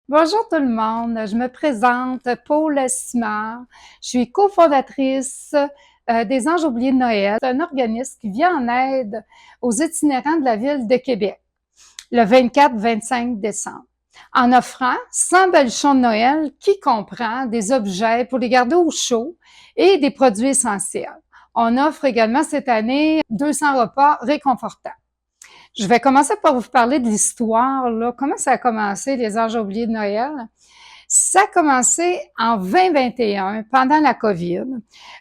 Bonjour tout le monde, je me présente Paul Simard. Je suis cofondatrice des Anges oubliés de Noël. C'est un organisme qui vient en aide aux itinérants de la ville de Québec le 24-25 décembre en offrant 100 baluchons de Noël qui comprend des objets pour les garder au chaud et des produits essentiels. On offre également cette année 200 repas réconfortants. Je vais commencer par vous parler de l'histoire, là. Comment ça a commencé, les Anges oubliés de Noël? Ça a commencé en 2021, pendant la COVID.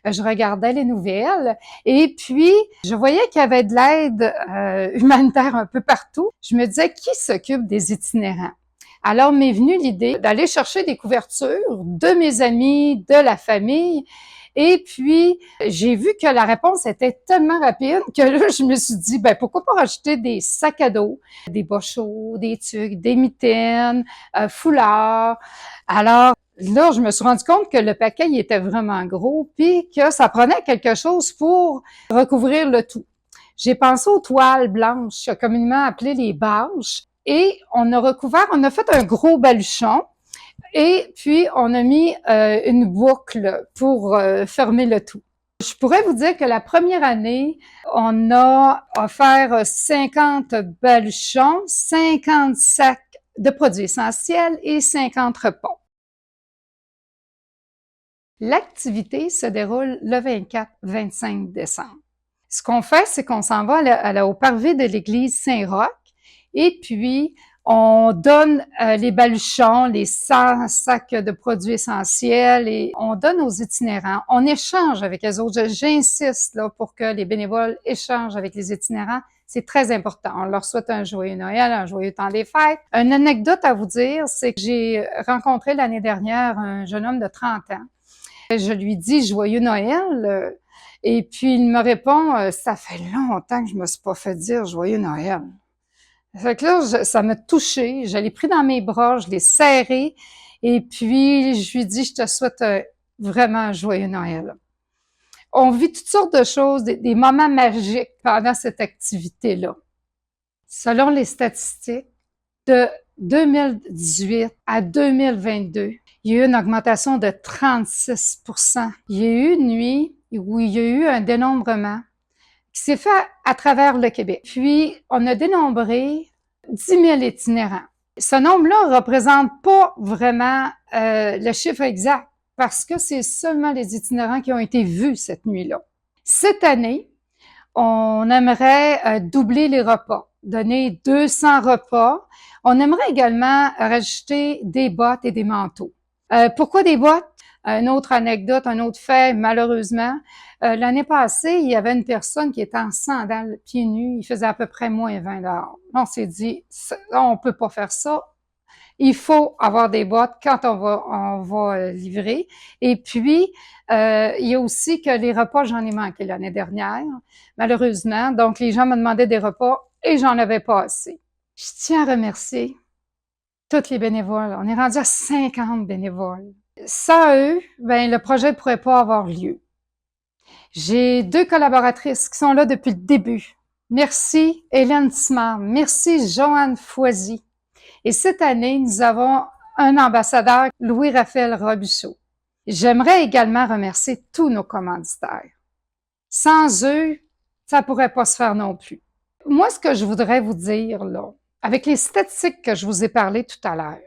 Je regardais les nouvelles et puis je voyais qu'il y avait de l'aide humanitaire un peu partout. Je me disais, qui s'occupe des itinérants? Alors m'est venue l'idée d'aller chercher des couvertures de mes amis, de la famille. Et puis, j'ai vu que la réponse était tellement rapide que là, je me suis dit, ben pourquoi pas rajouter des sacs à dos, des bas chauds, des tuques, des mitaines, foulards. Alors, là, je me suis rendu compte que le paquet il était vraiment gros, puis que ça prenait quelque chose pour recouvrir le tout. J'ai pensé aux toiles blanches, communément appelées les bâches, et on a fait un gros baluchon, et puis on a mis une boucle pour fermer le tout. Je pourrais vous dire que la première année, on a offert 50 baluchons, 50 sacs de produits essentiels et 50 repas. L'activité se déroule le 24-25 décembre. Ce qu'on fait, c'est qu'on s'en va au parvis de l'église Saint-Roch et puis on donne les baluchons, les 100 sacs de produits essentiels et on donne aux itinérants. On échange avec les autres. J'insiste là pour que les bénévoles échangent avec les itinérants. C'est très important. On leur souhaite un joyeux Noël, un joyeux temps des fêtes. Une anecdote à vous dire, c'est que j'ai rencontré l'année dernière un jeune homme de 30 ans. Je lui dis joyeux Noël et puis il me répond ça fait longtemps que je me suis pas fait dire joyeux Noël. Fait que là, ça m'a touchée. Je l'ai pris dans mes bras, je l'ai serré et puis je lui dis je te souhaite vraiment un joyeux Noël. On vit toutes sortes de choses, des moments magiques pendant cette activité-là. Selon les statistiques, de 2018 à 2022, il y a eu une augmentation de 36 %. Il y a eu une nuit où il y a eu un dénombrement qui s'est fait à travers le Québec. Puis, on a dénombré 10 000 itinérants. Ce nombre-là ne représente pas vraiment le chiffre exact parce que c'est seulement les itinérants qui ont été vus cette nuit-là. Cette année, on aimerait doubler les repas, donner 200 repas. On aimerait également rajouter des bottes et des manteaux. Pourquoi des bottes? Une autre anecdote, un autre fait, malheureusement. L'année passée, il y avait une personne qui était en sandales, pieds nus. Il faisait à peu près moins 20 dehors. On s'est dit, on peut pas faire ça. Il faut avoir des bottes quand on va livrer. Et puis, il y a aussi que les repas, j'en ai manqué l'année dernière, malheureusement. Donc, les gens me demandaient des repas et j'en avais pas assez. Je tiens à remercier tous les bénévoles. On est rendu à 50 bénévoles. Sans eux, ben, le projet ne pourrait pas avoir lieu. J'ai 2 collaboratrices qui sont là depuis le début. Merci Hélène Simard. Merci Joanne Foisy. Et cette année, nous avons un ambassadeur, Louis-Raphaël Robuchon. J'aimerais également remercier tous nos commanditaires. Sans eux, ça pourrait pas se faire non plus. Moi, ce que je voudrais vous dire, là, avec les statistiques que je vous ai parlé tout à l'heure,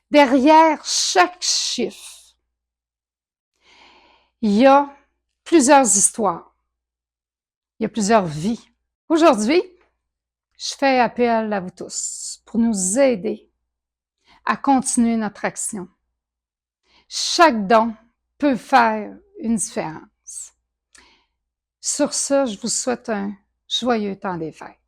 derrière chaque chiffre, il y a plusieurs histoires, il y a plusieurs vies. Aujourd'hui, je fais appel à vous tous pour nous aider à continuer notre action. Chaque don peut faire une différence. Sur ce, je vous souhaite un joyeux temps des fêtes.